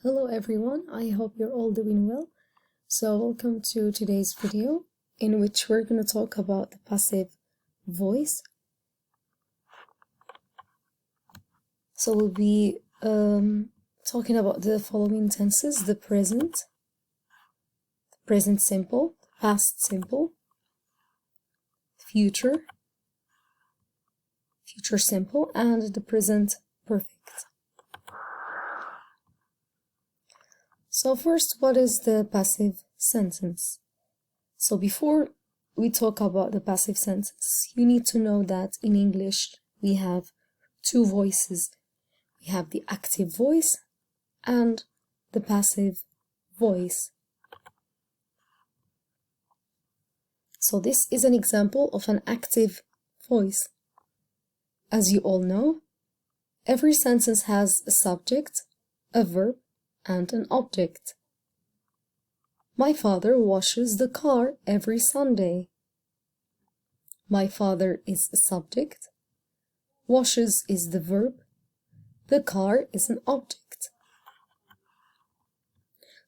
Hello everyone, I hope you're all doing well. So welcome to today's video in which we're going to talk about the passive voice. So we'll be talking about the following tenses: the present simple, past simple, future simple, and the present perfect. So first, what is the passive sentence? So before we talk about the passive sentence, you need to know that in English we have two voices. We have the active voice and the passive voice. So this is an example of an active voice. As you all know, every sentence has a subject, a verb, and an object. My father washes the car every Sunday. My father is a subject, washes is the verb, the car is an object.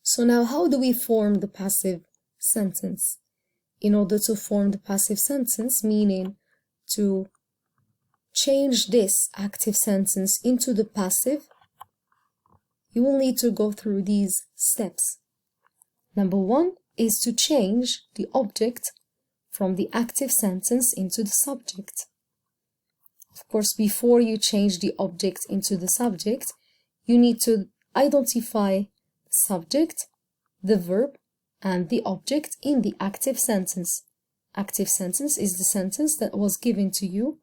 So now how do we form the passive sentence? In order to form the passive sentence, meaning to change this active sentence into the passive, you will need to go through these steps. Number one is to change the object from the active sentence into the subject. Of course, before you change the object into the subject, you need to identify the subject, the verb, and the object in the active sentence. Active sentence is the sentence that was given to you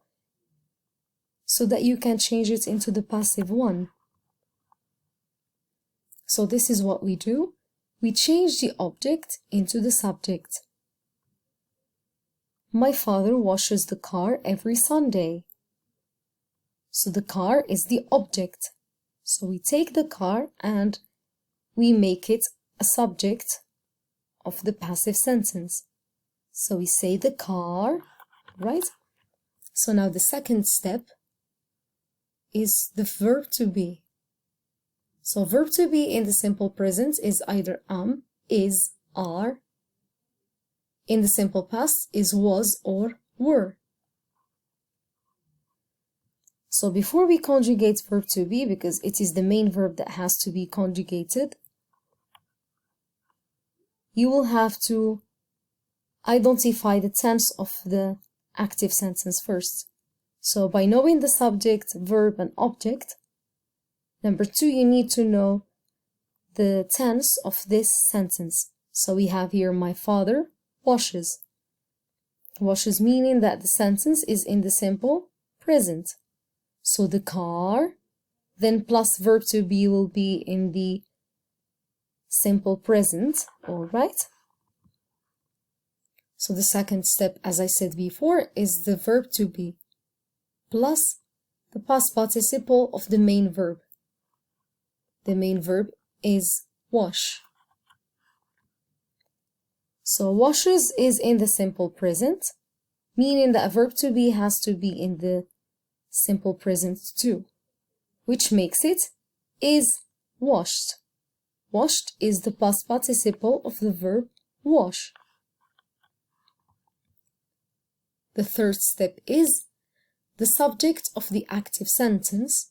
so that you can change it into the passive one. So this is what we do. We change the object into the subject. My father washes the car every Sunday. So the car is the object. So we take the car and we make it a subject of the passive sentence. So we say the car, right? So now the second step is the verb to be. So verb to be in the simple present is either is, are. In the simple past is was or were. So before we conjugate verb to be, because it is the main verb that has to be conjugated, you will have to identify the tense of the active sentence first. So by knowing the subject, verb, and object, number two, you need to know the tense of this sentence. So we have here, my father washes. Washes meaning that the sentence is in the simple present. So the car, then plus verb to be will be in the simple present, all right? So the second step, as I said before, is the verb to be plus the past participle of the main verb. The main verb is wash. So washes is in the simple present, meaning that verb to be has to be in the simple present too, which makes it is washed. Washed is the past participle of the verb wash. The third step is the subject of the active sentence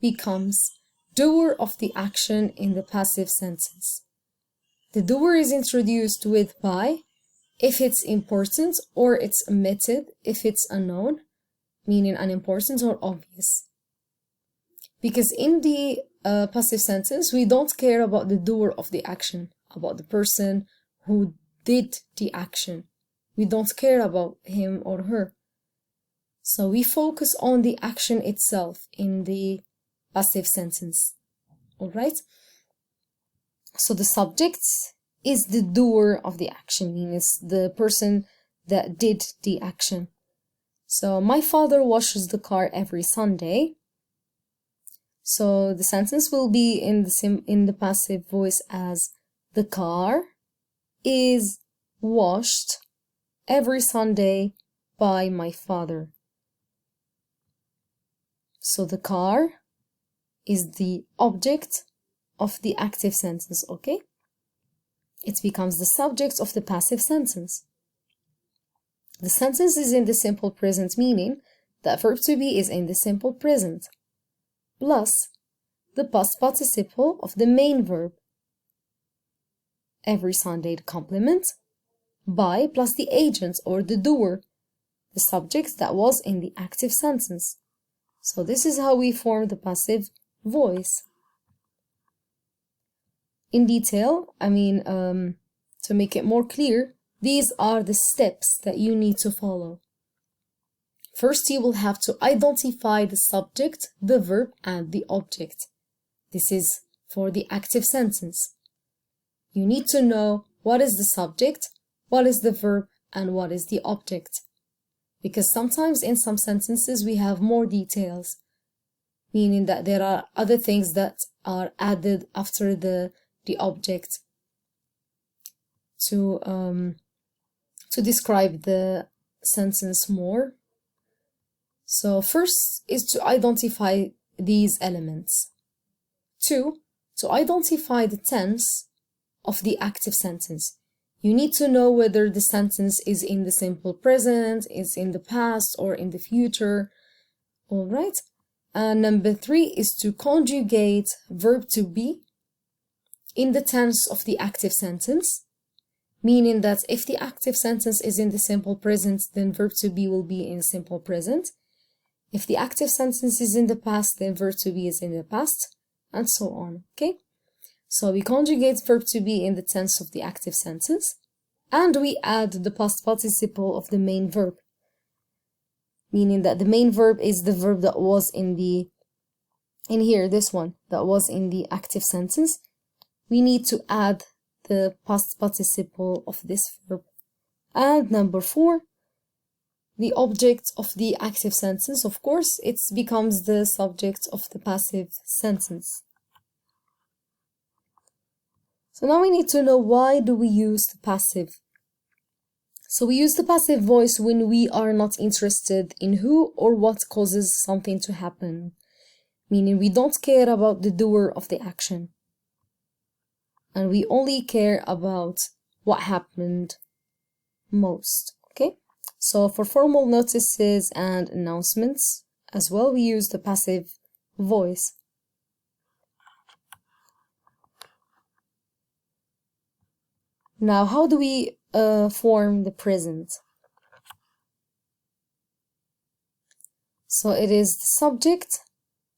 becomes doer of the action in the passive sentence. The doer is introduced with by if it's important, or it's omitted if it's unknown, meaning unimportant or obvious. Because in the passive sentence, we don't care about the doer of the action, about the person who did the action. We don't care about him or her. So we focus on the action itself in the passive sentence. All right? So the subject is the doer of the action, meaning it's the person that did the action. So my father washes the car every Sunday. So the sentence will be in the passive voice as the car is washed every Sunday by my father. So the car is the object of the active sentence, okay? It becomes the subject of the passive sentence. The sentence is in the simple present, meaning the verb to be is in the simple present, plus the past participle of the main verb. Every Sunday the complement by plus the agent or the doer, the subject that was in the active sentence. So this is how we form the passive voice. In detail, to make it more clear, these are the steps that you need to follow. First, you will have to identify the subject, the verb, and the object. This is for the active sentence. You need to know what is the subject, what is the verb, and what is the object. Because sometimes in some sentences we have more details, meaning that there are other things that are added after the object to describe the sentence more. So first is to identify these elements. 2, to identify the tense of the active sentence. You need to know whether the sentence is in the simple present, is in the past, or in the future. All right. And number 3 is to conjugate verb to be in the tense of the active sentence, meaning that if the active sentence is in the simple present, then verb to be will be in simple present. If the active sentence is in the past, then verb to be is in the past, and so on, okay? So we conjugate verb to be in the tense of the active sentence, and we add the past participle of the main verb, meaning that the main verb is the verb that was this one, that was in the active sentence. We need to add the past participle of this verb. And number 4, the object of the active sentence, of course, it becomes the subject of the passive sentence. So now we need to know, why do we use the passive? So we use the passive voice when we are not interested in who or what causes something to happen, meaning we don't care about the doer of the action, and we only care about what happened most, okay? So for formal notices and announcements as well, we use the passive voice. Now, how do we form the present? So it is the subject.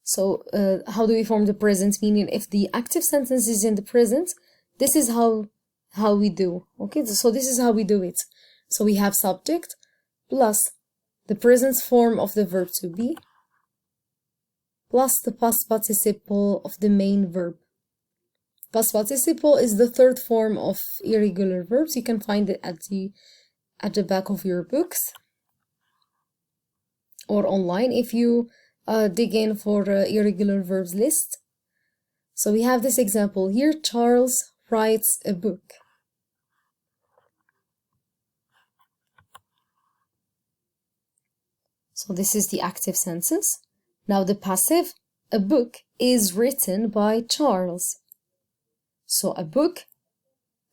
So how do we form the present? Meaning if the active sentence is in the present, this is how we do. Okay, so this is how we do it. So we have subject plus the present form of the verb to be plus the past participle of the main verb. Past participle is the third form of irregular verbs. You can find it at the back of your books or online if you dig in for irregular verbs list. So we have this example here. Charles writes a book. So this is the active sentence. Now the passive, a book is written by Charles. So a book,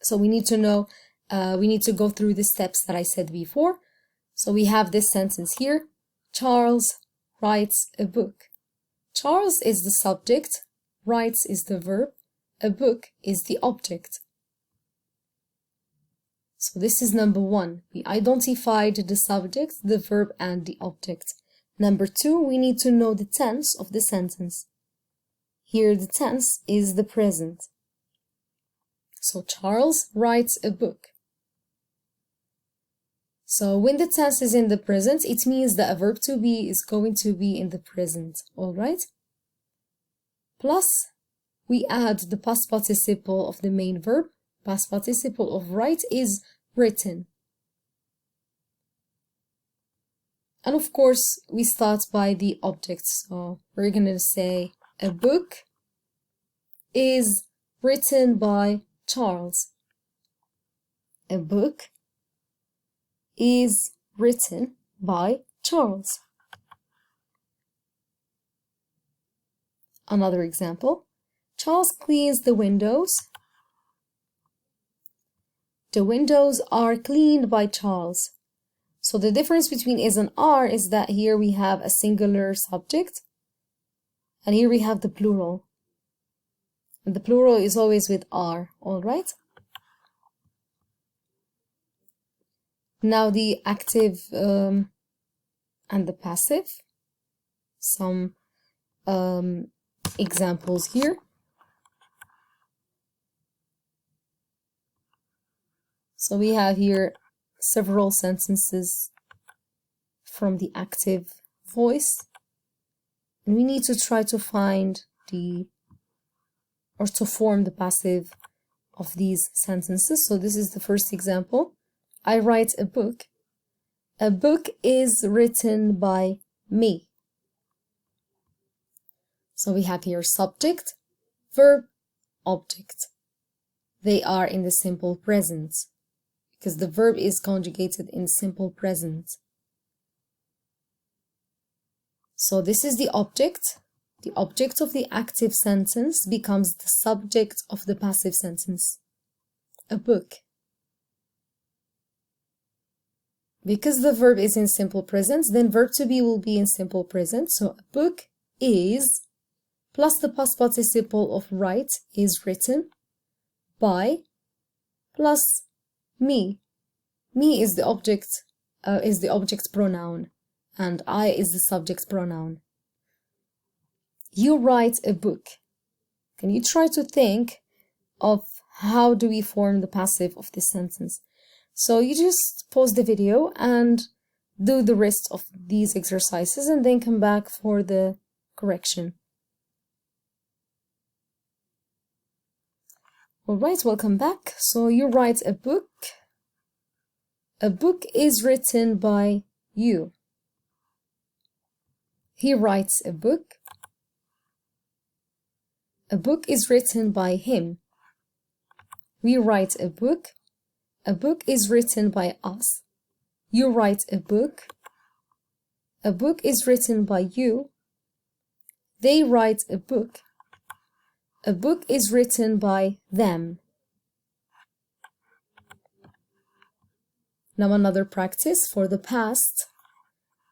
so we need to know, we need to go through the steps that I said before. So we have this sentence here. Charles writes a book. Charles is the subject, writes is the verb, a book is the object. So this is number 1. We identified the subject, the verb, and the object. Number 2, we need to know the tense of the sentence. Here the tense is the present. So Charles writes a book. So when the tense is in the present, it means that a verb to be is going to be in the present, all right? Plus, we add the past participle of the main verb. Past participle of write is written. And of course, we start by the object. So we're going to say a book is written by Charles. A book is written by Charles. Another example. Charles cleans the windows. The windows are cleaned by Charles. So the difference between is and are is that here we have a singular subject and here we have the plural. And the plural is always with are, all right? Now the active and the passive. Some examples here. So we have here several sentences from the active voice. And we need to try to find to form the passive of these sentences. So this is the first example. I write a book. A book is written by me. So we have here subject, verb, object. They are in the simple present because the verb is conjugated in simple present. So this is the object. The object of the active sentence becomes the subject of the passive sentence. A book. Because the verb is in simple present, then verb to be will be in simple present. So a book is plus the past participle of write is written by plus me. Me is the object pronoun and I is the subject pronoun. You write a book. Can you try to think of how do we form the passive of this sentence? So you just pause the video and do the rest of these exercises and then come back for the correction. All right, welcome back. So you write a book. A book is written by you. He writes a book. A book is written by him. We write a book. A book is written by us. You write a book. A book is written by you. They write a book. A book is written by them. Now another practice for the past.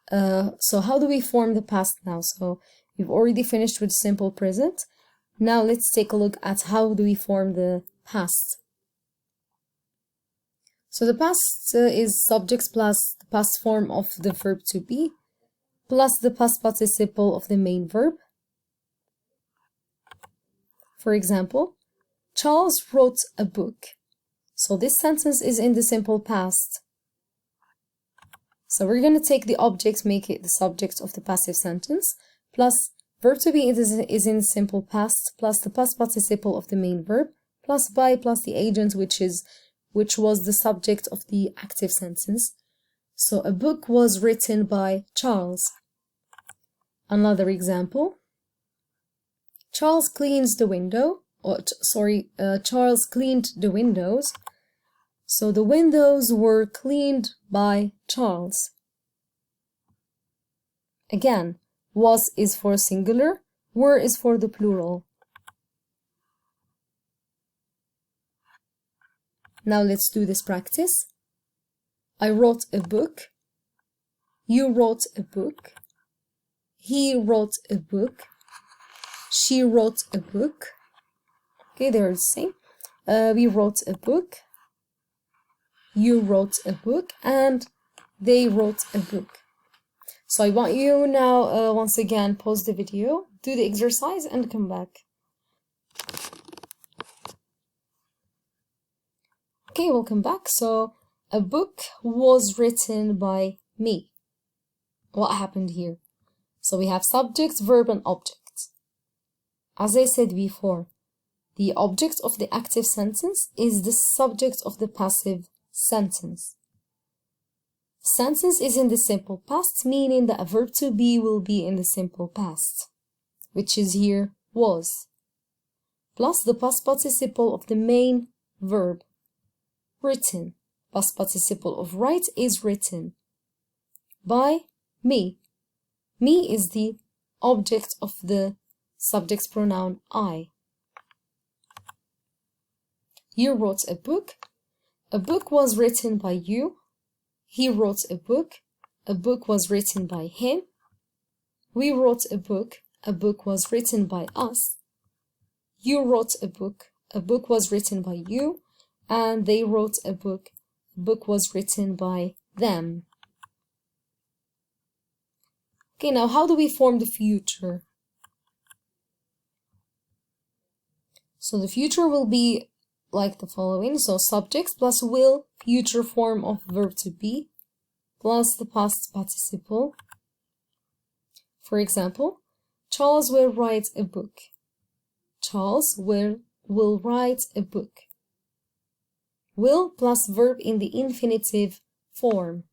So how do we form the past now? So we've already finished with simple present. Now let's take a look at how do we form the past. So the past is subjects plus the past form of the verb to be plus the past participle of the main verb. For example, Charles wrote a book. So this sentence is in the simple past. So we're going to take the object, make it the subject of the passive sentence, plus verb to be is in simple past, plus the past participle of the main verb, plus by, plus the agent, which was the subject of the active sentence. So a book was written by Charles. Another example. Charles cleans the window, Charles cleaned the windows. So the windows were cleaned by Charles. Again, was is for singular, were is for the plural. Now let's do this practice. I wrote a book. You wrote a book. He wrote a book. She wrote a book. Okay, they're the same. We wrote a book. You wrote a book. And they wrote a book. So I want you now, once again, pause the video, do the exercise, and come back. Okay, welcome back. So a book was written by me. What happened here? So we have subject, verb, and object. As I said before, the object of the active sentence is the subject of the passive sentence. Sentence is in the simple past, meaning that a verb to be will be in the simple past, which is here was, plus the past participle of the main verb, written. Past participle of write is written by me. Me is the object of the subject pronoun I. You wrote a book. A book was written by you. He wrote a book. A book was written by him. We wrote a book. A book was written by us. You wrote a book. A book was written by you. And they wrote a book. A book was written by them. Okay, now how do we form the future? So the future will be like the following. So subject plus will, future form of verb to be, plus the past participle. For example, Charles will write a book. Charles will write a book. Will plus verb in the infinitive form.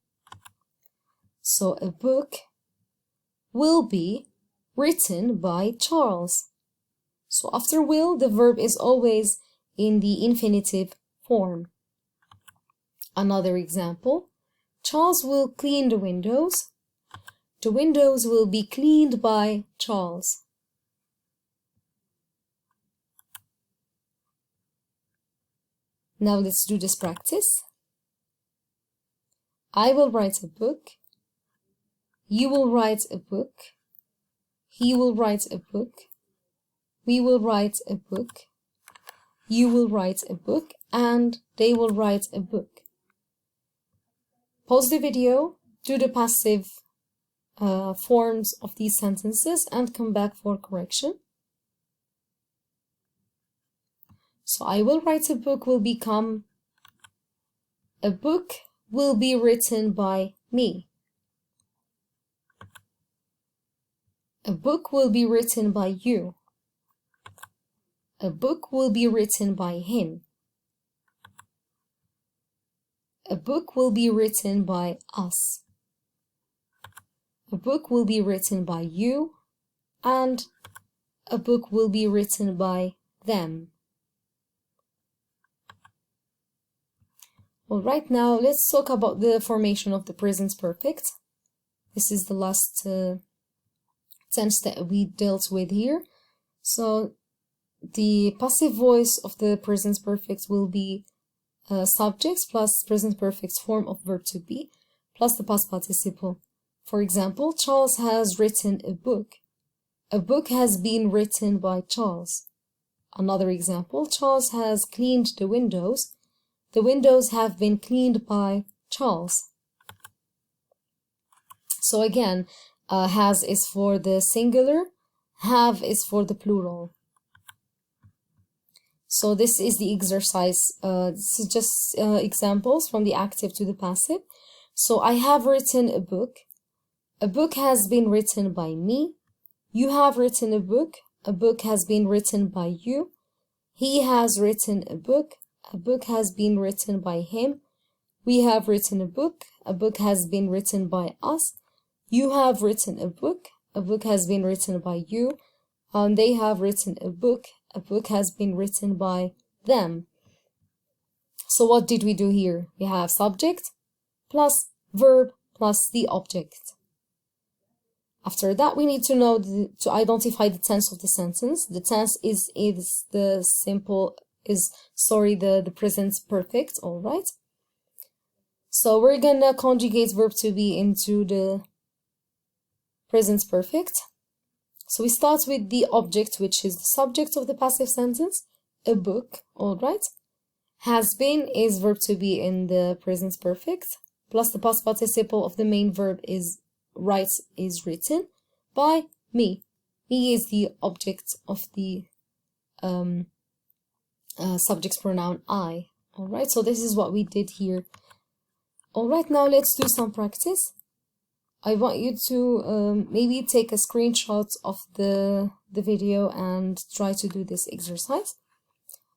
So a book will be written by Charles. So after will, the verb is always in the infinitive form. Another example, Charles will clean the windows. The windows will be cleaned by Charles. Now let's do this practice. I will write a book. You will write a book. He will write a book. We will write a book. You will write a book. And they will write a book. Pause the video, do the passive forms of these sentences, and come back for correction. So I will write a book will become a book will be written by me. A book will be written by you. A book will be written by him. A book will be written by us. A book will be written by you. And a book will be written by them. Well, right now, let's talk about the formation of the present perfect. This is the last tense that we dealt with here. So, the passive voice of the present perfect will be subjects plus present perfect form of verb to be plus the past participle. For example, Charles has written a book. A book has been written by Charles. Another example, Charles has cleaned the windows. The windows have been cleaned by Charles. So again, has is for the singular, have is for the plural. So this is the exercise. This is just examples from the active to the passive. So I have written a book. A book has been written by me. You have written a book. A book has been written by you. He has written a book. A book has been written by him. We have written a book. A book has been written by us. You have written a book. A book has been written by you. They have written a book. A book has been written by them. So what did we do here? We have subject plus verb plus the object. After that, we need to know to identify the tense of the sentence. The tense is the present perfect, all right? So we're gonna conjugate verb to be into the present perfect. So we start with the object, which is the subject of the passive sentence, a book, all right? Has been is verb to be in the present perfect, plus the past participle of the main verb is write is written by me. Me is the object of the subject pronoun I. All right, so this is what we did here. All right, now let's do some practice. I want you to maybe take a screenshot of the video and try to do this exercise.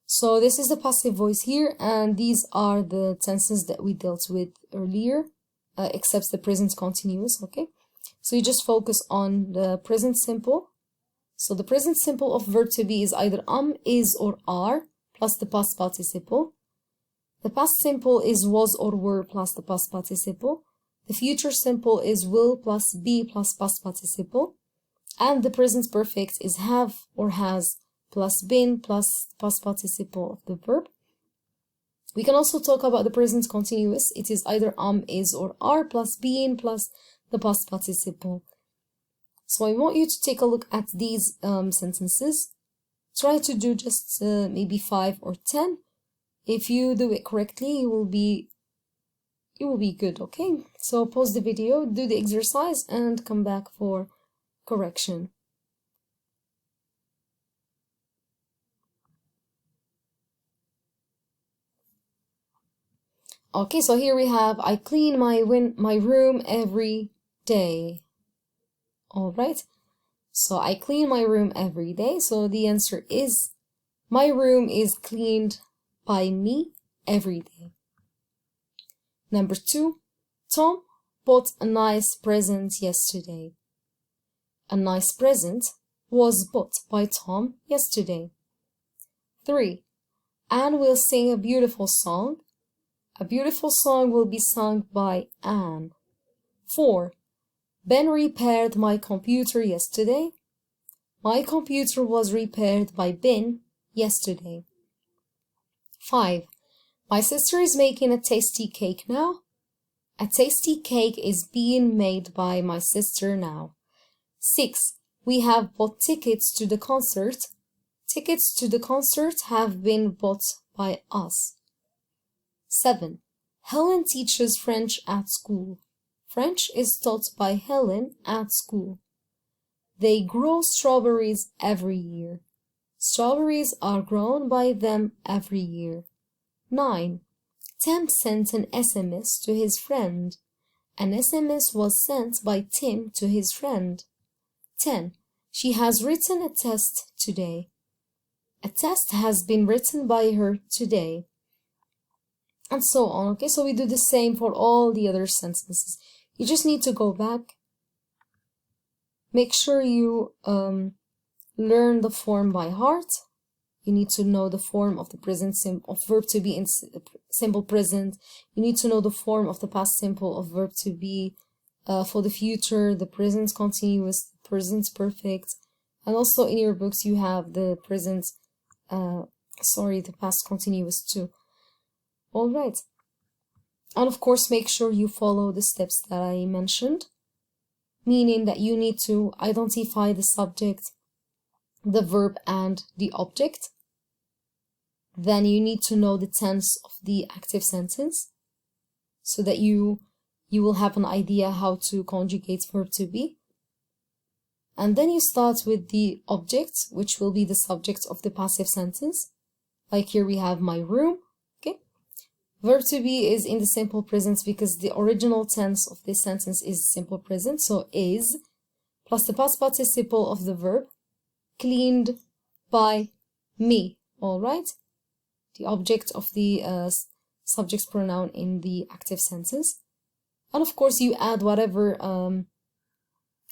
So this is the passive voice here, and these are the tenses that we dealt with earlier, except the present continuous, okay? So you just focus on the present simple. So the present simple of verb to be is either is, or are, plus the past participle. The past simple is was or were plus the past participle. The future simple is will plus be plus past participle. And the present perfect is have or has plus been plus past participle of the verb. We can also talk about the present continuous. It is either is, or are plus being plus the past participle. So I want you to take a look at these sentences. Try to do just maybe 5 or 10. If you do it correctly, you will be good, okay? So pause the video, do the exercise, and come back for correction. Okay, so here we have, I clean my room every day. All right, so I clean my room every day. So the answer is, my room is cleaned by me every day. Number 2, Tom bought a nice present yesterday. A nice present was bought by Tom yesterday. 3, Anne will sing a beautiful song. A beautiful song will be sung by Anne. 4, Ben repaired my computer yesterday. My computer was repaired by Ben yesterday. 5, my sister is making a tasty cake now. A tasty cake is being made by my sister now. 6, we have bought tickets to the concert. Tickets to the concert have been bought by us. 7, Helen teaches French at school. French is taught by Helen at school. They grow strawberries every year. Strawberries are grown by them every year. 9, Tim sent an SMS to his friend. An SMS was sent by Tim to his friend. 10, she has written a test today. A test has been written by her today. And so on, okay? So we do the same for all the other sentences. You just need to go back. Make sure you learn the form by heart. You need to know the form of the present simple of verb to be in simple present. You need to know the form of the past simple of verb to be for the future, the present continuous, present perfect. And also in your books you have the present, the past continuous too. All right. And of course, make sure you follow the steps that I mentioned, meaning that you need to identify the subject, the verb, and the object. Then you need to know the tense of the active sentence so that you will have an idea how to conjugate verb to be. And then you start with the object, which will be the subject of the passive sentence. Like here we have my room. Verb to be is in the simple present because the original tense of this sentence is simple present. So is plus the past participle of the verb, cleaned by me. All right. The object of the subject pronoun in the active sentence. And of course you add whatever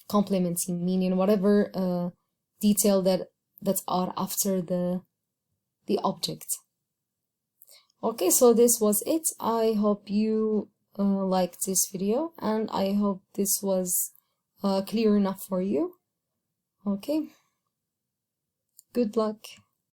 complementing, meaning whatever detail that are after the object. Okay, so this was it. I hope you liked this video, and I hope this was clear enough for you. Okay, good luck.